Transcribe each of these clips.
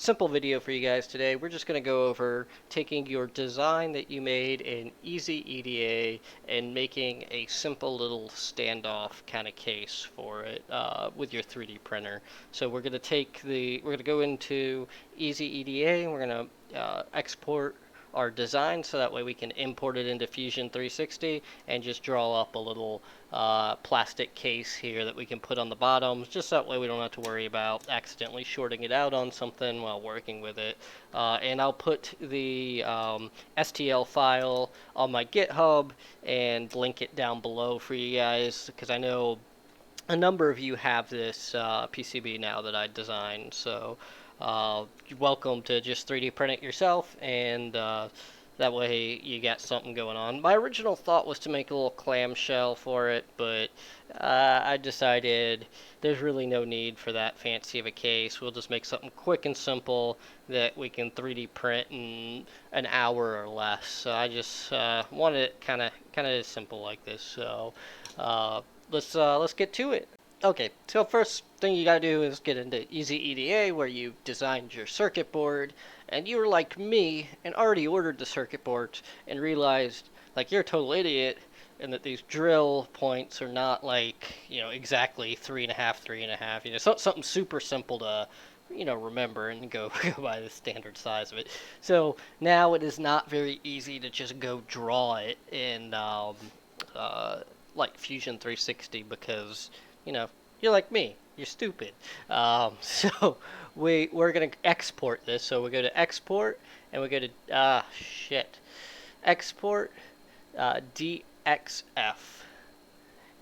simple video for you guys today. We're just going to go over taking your design that you made in EasyEDA and making a simple little standoff kind of case for it with your 3D printer. So we're going to go into EasyEDA and we're going to export our design so that way we can import it into Fusion 360 and just draw up a little plastic case here that we can put on the bottom, just that way we don't have to worry about accidentally shorting it out on something while working with it. And I'll put the STL file on my GitHub and link it down below for you guys, because I know a number of you have this PCB now that I designed, so you're welcome to just 3D print it yourself, and that way you got something going on. My original thought was to make a little clamshell for it, but I decided there's really no need for that fancy of a case. We'll just make something quick and simple that we can 3D print in an hour or less. So I just wanted it kind of simple like this. So let's get to it. Okay, so first thing you gotta do is get into EasyEDA, where you designed your circuit board, and you were like me and already ordered the circuit board and realized like you're a total idiot and that these drill points are not like, exactly 3.5, something super simple to remember and go by the standard size of it. So now it is not very easy to just go draw it in like Fusion 360, because you're like me, you're stupid. So we're gonna export this. So we go to export and we go to export DXF,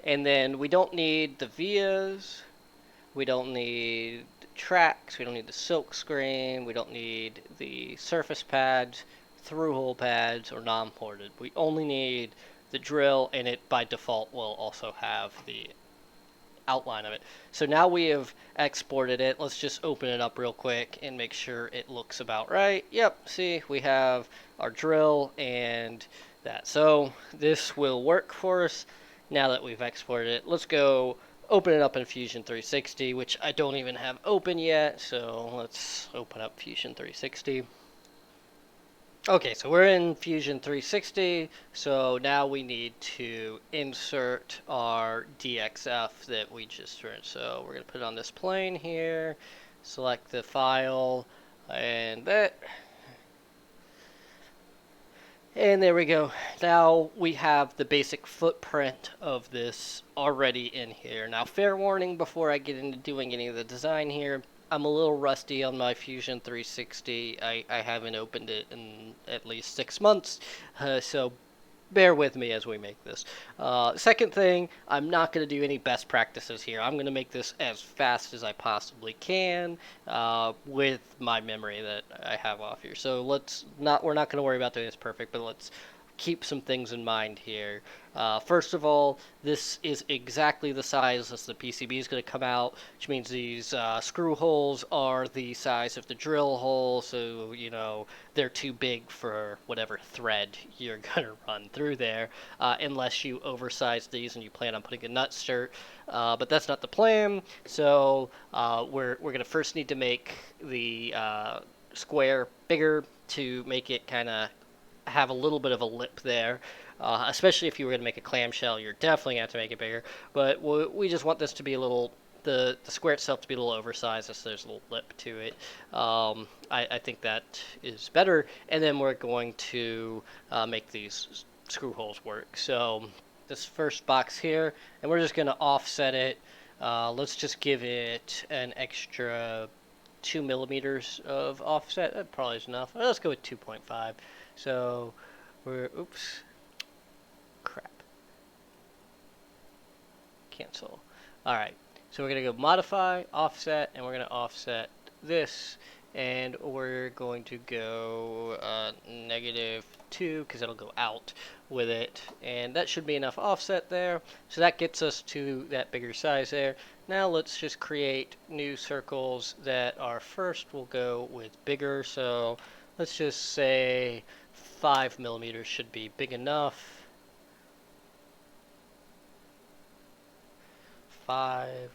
and then we don't need the vias, we don't need the tracks, we don't need the silk screen, we don't need the surface pads, through hole pads, or non-ported. We only need the drill, and it by default will also have the outline of it. So now we have exported it. Let's just open it up real quick and make sure it looks about right. Yep, see, we have our drill and that. So this will work for us now that we've exported it. Let's go open it up in Fusion 360, which I don't even have open yet. So let's open up Fusion 360. Okay, so we're in Fusion 360, so now we need to insert our DXF that we just ran. So we're going to put it on this plane here, select the file, and that. And there we go. Now we have the basic footprint of this already in here. Now, fair warning before I get into doing any of the design here, I'm a little rusty on my Fusion 360. I haven't opened it in at least 6 months, so bear with me as we make this. Second thing, I'm not going to do any best practices here. I'm going to make this as fast as I possibly can with my memory that I have off here. So we're not going to worry about doing this perfect, but let's keep some things in mind here. First of all, this is exactly the size as the PCB is going to come out, which means these screw holes are the size of the drill hole, so they're too big for whatever thread you're going to run through there, unless you oversize these and you plan on putting a nut skirt, but that's not the plan. So we're going to first need to make the square bigger to make it kind of have a little bit of a lip there, especially if you were going to make a clamshell. You're definitely going to have to make it bigger, but we just want this to be a little, the square itself to be a little oversized, so there's a little lip to it. I think that is better, and then we're going to make these screw holes work. So this first box here, and we're just going to offset it. Let's just give it an extra 2 millimeters of offset. That probably is enough. Let's go with 2.5. So crap. Cancel. Alright, so we're going to go modify, offset, and we're going to offset this, and we're going to go -2, because it'll go out with it, and that should be enough offset there. So that gets us to that bigger size there. Now let's just create new circles that are, first we'll go with bigger, so let's just say 5 millimeters should be big enough. 5.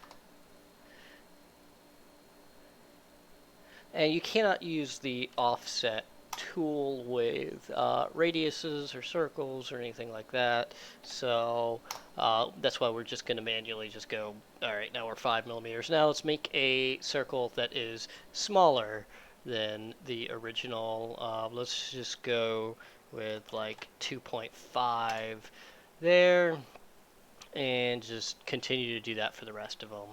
And you cannot use the offset tool with radiuses or circles or anything like that. So that's why we're just going to manually just go, all right, now we're 5 millimeters. Now let's make a circle that is smaller than the original. Let's just go with like 2.5 there and just continue to do that for the rest of them.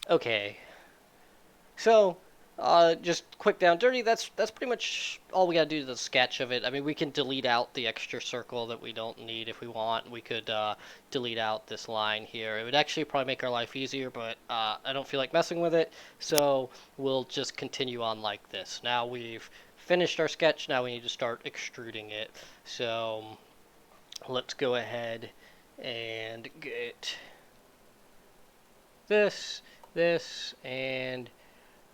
Okay, so, just quick down dirty. That's pretty much all we gotta do to the sketch of it. I mean, we can delete out the extra circle that we don't need if we want. We could delete out this line here. It would actually probably make our life easier, but I don't feel like messing with it. So we'll just continue on like this. Now we've finished our sketch. Now we need to start extruding it. So let's go ahead and get this, and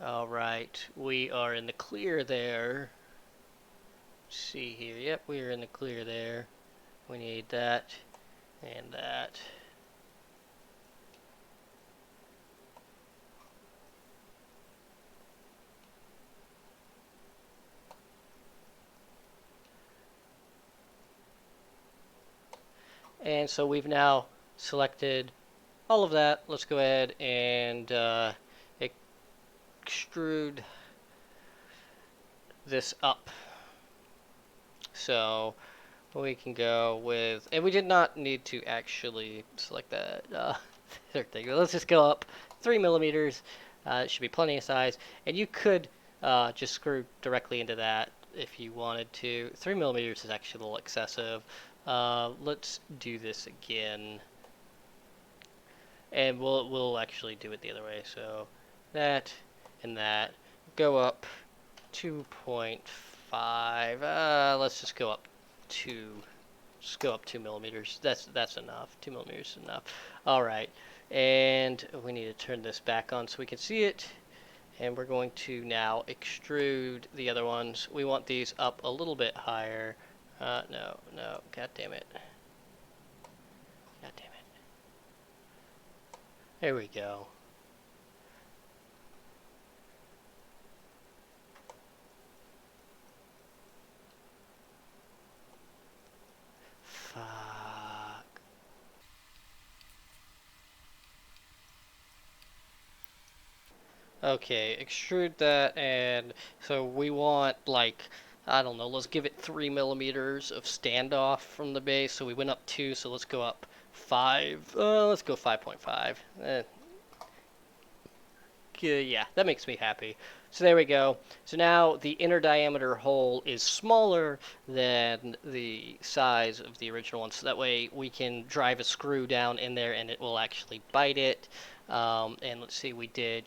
all right, we are in the clear there. Let's see here. Yep, we are in the clear there. We need that and that. And so we've now selected all of that. Let's go ahead and extrude this up. So we can go with, and we did not need to actually select that third thing. Let's just go up 3 millimeters. It should be plenty of size. And you could just screw directly into that if you wanted to. 3 millimeters is actually a little excessive. Let's do this again. And we'll actually do it the other way. So that and that. Go up 2.5. Let's just go up 2. Just go up 2 millimeters. That's enough. 2 millimeters is enough. All right. And we need to turn this back on so we can see it. And we're going to now extrude the other ones. We want these up a little bit higher. No. God damn it. God damn it. There we go. Fuck. Okay, extrude that, and so we want like, I don't know, let's give it 3 millimeters of standoff from the base. So we went up 2, so let's go up 5. Let's go 5.5. Yeah, that makes me happy. So there we go. So now the inner diameter hole is smaller than the size of the original one. So that way we can drive a screw down in there and it will actually bite it. And let's see, we did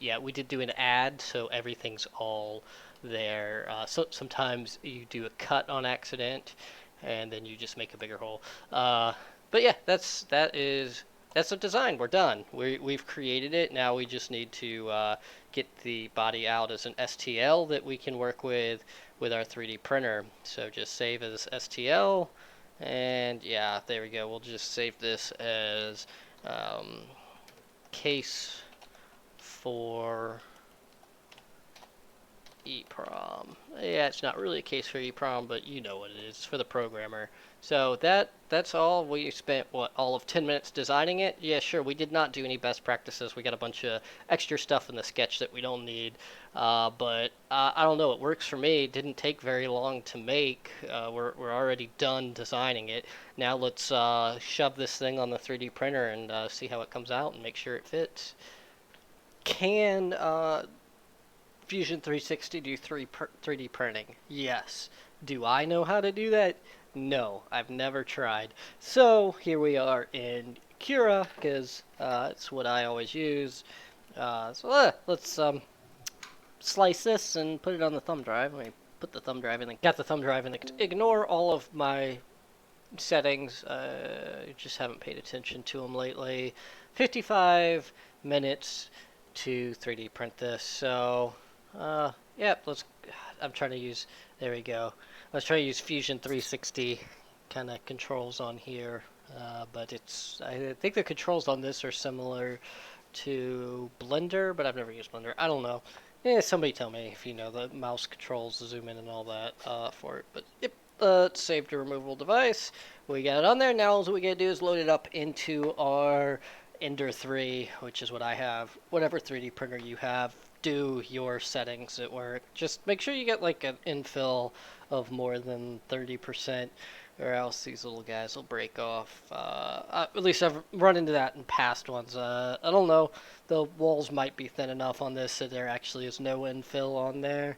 do an add, so everything's all there. So sometimes you do a cut on accident and then you just make a bigger hole. But yeah, that's the design. We're done. We've created it. Now we just need to get the body out as an STL that we can work with our 3D printer. So just save as STL, and yeah, there we go. We'll just save this as case for EEprom. Yeah, it's not really a case for EEprom, but you know what it is for the programmer. So that's all. We spent all of 10 minutes designing it. Yeah, sure. We did not do any best practices. We got a bunch of extra stuff in the sketch that we don't need. But I don't know. It works for me. It didn't take very long to make. We're already done designing it. Now let's shove this thing on the 3D printer and see how it comes out and make sure it fits. Can Fusion 360 do 3D printing? Yes. Do I know how to do that? No, I've never tried. So here we are in Cura, because it's what I always use. Let's slice this and put it on the thumb drive. Let me put the thumb drive in. Got the thumb drive in. Ignore all of my settings. Just haven't paid attention to them lately. 55 minutes to 3D print this. So yep, I'm trying to use, there we go. Let's try to use Fusion 360 kind of controls on here, but I think the controls on this are similar to Blender, but I've never used Blender. I don't know. Yeah, somebody tell me if you know the mouse controls, the zoom in and all that for it. But yep, save to removable device. We got it on there. Now all we gotta do is load it up into our Ender 3, which is what I have. Whatever 3D printer you have, do your settings at work. Just make sure you get like an infill of more than 30%, or else these little guys will break off. At least I've run into that in past ones. I don't know. The walls might be thin enough on this so there actually is no infill on there.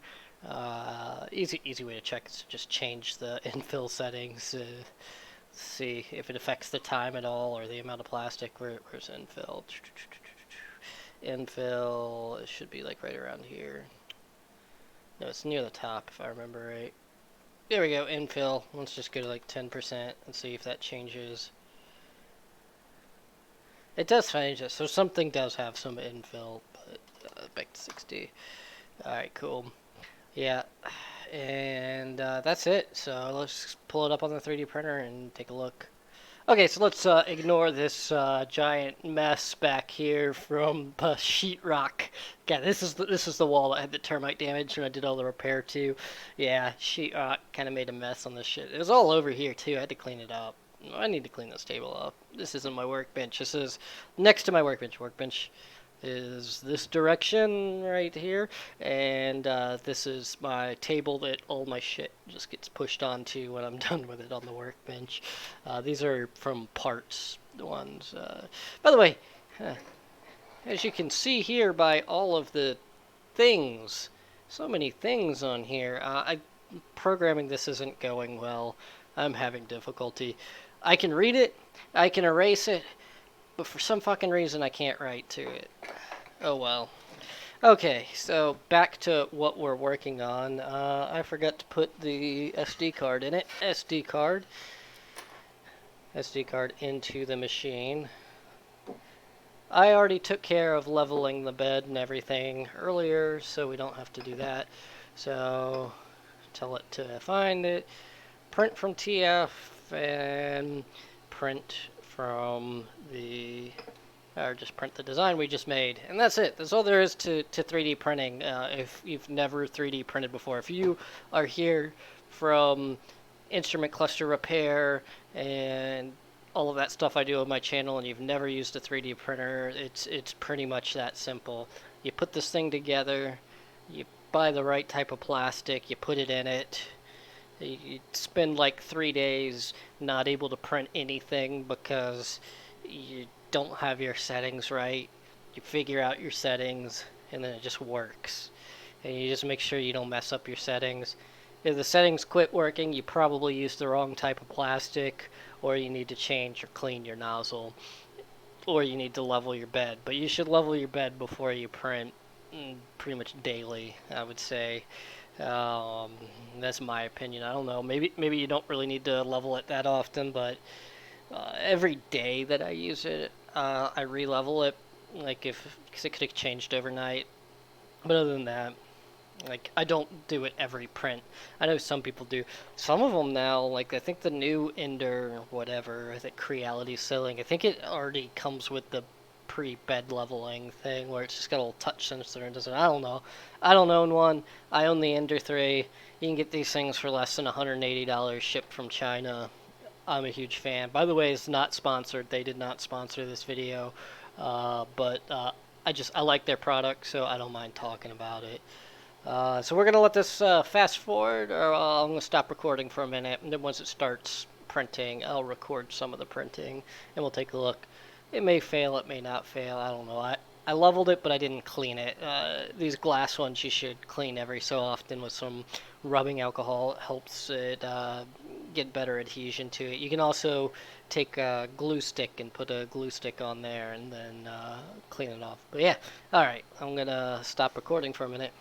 Easy way to check is to just change the infill settings. See if it affects the time at all or the amount of plastic. Where's infill? Infill, it should be like right around here. No, it's near the top if I remember right. There we go, infill. Let's just go to like 10% and see if that changes. It does change it, so something does have some infill, but back to 60. Alright, cool. Yeah, and that's it. So let's pull it up on the 3D printer and take a look. Okay, so let's ignore this giant mess back here from sheetrock. Yeah, this is the wall that had the termite damage when I did all the repair too. Yeah, sheetrock kind of made a mess on this shit. It was all over here too. I had to clean it up. I need to clean this table up. This isn't my workbench. This is next to my workbench. Workbench is this direction right here, and this is my table that all my shit just gets pushed onto when I'm done with it on the workbench. These are from parts ones. By the way, as you can see here by all of the things, so many things on here, programming this isn't going well. I'm having difficulty. I can read it, I can erase it, but for some fucking reason I can't write to it. Oh well. Okay, so back to what we're working on. I forgot to put the SD card in it. SD card into the machine. I already took care of leveling the bed and everything earlier, so we don't have to do that. So tell it to find it, print from TF, and print from the, or just print the design we just made. And that's it. That's all there is to 3D printing. If you've never 3D printed before, if you are here from instrument cluster repair and all of that stuff I do on my channel and you've never used a 3D printer, it's pretty much that simple. You put this thing together, you buy the right type of plastic, you put it in it. You spend like 3 days not able to print anything because you don't have your settings right. You figure out your settings and then it just works. And you just make sure you don't mess up your settings. If the settings quit working, you probably used the wrong type of plastic, or you need to change or clean your nozzle, or you need to level your bed. But you should level your bed before you print pretty much daily, I would say. That's my opinion. I don't know. Maybe you don't really need to level it that often, but every day that I use it, I re-level it. Like because it could have changed overnight. But other than that, like I don't do it every print. I know some people do. Some of them now, like I think the new Ender whatever, I think Creality Ceiling, I think it already comes with the pre-bed leveling thing where it's just got a little touch sensor and doesn't. I don't know. I don't own one. I own the Ender 3. You can get these things for less than $180 shipped from China. I'm a huge fan. By the way, it's not sponsored. They did not sponsor this video, but I like their product, so I don't mind talking about it. So we're gonna let this fast forward, or I'm gonna stop recording for a minute, and then once it starts printing, I'll record some of the printing, and we'll take a look. It may fail, it may not fail, I don't know. I leveled it, but I didn't clean it. These glass ones you should clean every so often with some rubbing alcohol. It helps it get better adhesion to it. You can also take a glue stick and put a glue stick on there and then clean it off. But yeah, alright, I'm gonna stop recording for a minute.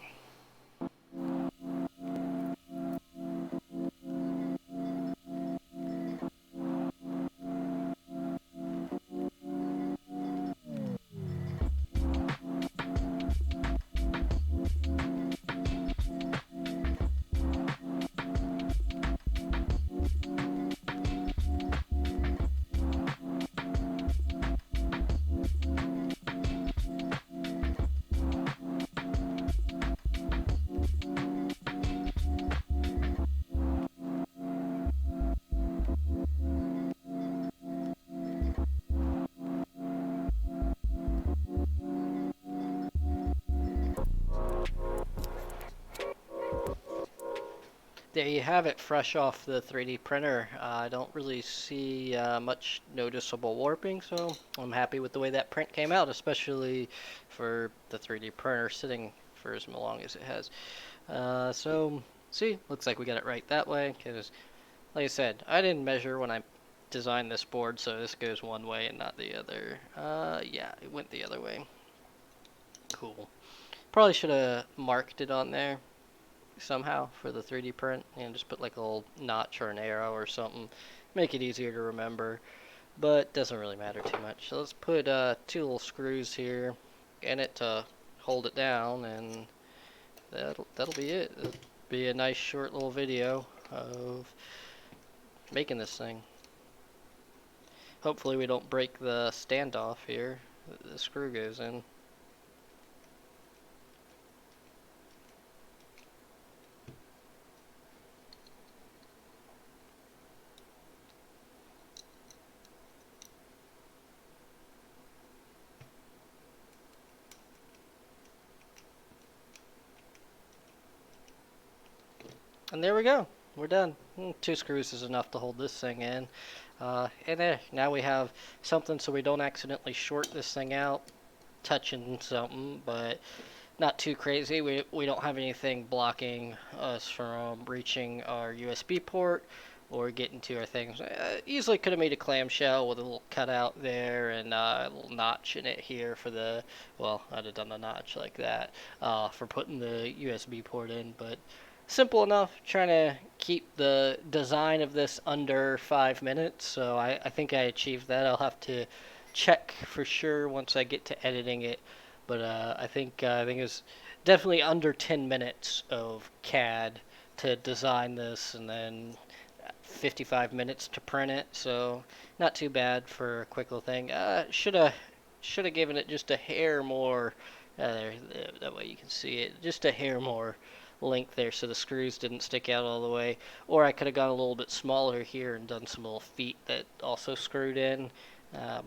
there you have it, fresh off the 3D printer. I don't really see much noticeable warping, so I'm happy with the way that print came out, especially for the 3D printer sitting for as long as it has. So, see, looks like we got it right that way, because, like I said, I didn't measure when I designed this board, so this goes one way and not the other. Yeah, it went the other way. Cool. Probably should have marked it on there somehow for the 3D print, and just put like a little notch or an arrow or something, make it easier to remember, but doesn't really matter too much. So let's put 2 little screws here in it to hold it down, and that'll be it. It'll be a nice short little video of making this thing. Hopefully we don't break the standoff here that the screw goes in. And there we go. We're done. 2 screws is enough to hold this thing in. And there, now we have something so we don't accidentally short this thing out touching something, but not too crazy. We don't have anything blocking us from reaching our USB port or getting to our things. Easily could have made a clamshell with a little cutout there and a little notch in it here for the, well, I'd have done the notch like that for putting the USB port in, but simple enough. Trying to keep the design of this under 5 minutes, so I think I achieved that. I'll have to check for sure once I get to editing it, but I think it was definitely under 10 minutes of CAD to design this, and then 55 minutes to print it. So not too bad for a quick little thing. Should have given it just a hair more. That way you can see it. Just a hair more length there, so the screws didn't stick out all the way. Or I could have gone a little bit smaller here and done some little feet that also screwed in.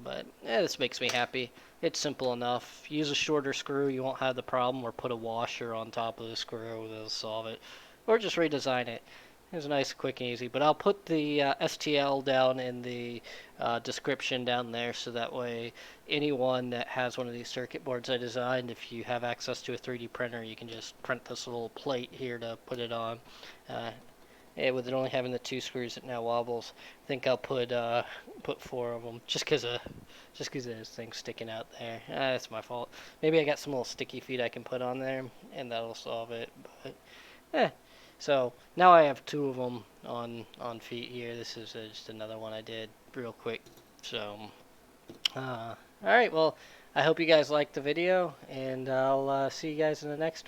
But this makes me happy. It's simple enough. Use a shorter screw, you won't have the problem, or put a washer on top of the screw, that'll solve it. Or just redesign it. It's nice, quick, and easy. But I'll put the STL down in the description down there, so that way anyone that has one of these circuit boards I designed, if you have access to a 3D printer, you can just print this little plate here to put it on. With it only having the 2 screws, it now wobbles. I think I'll put 4 of them, just because there's things sticking out there. That's my fault. Maybe I got some little sticky feet I can put on there, and that'll solve it. But so now I have 2 of them on feet here. This is just another one I did real quick. So all right, well, I hope you guys liked the video, and I'll see you guys in the next one.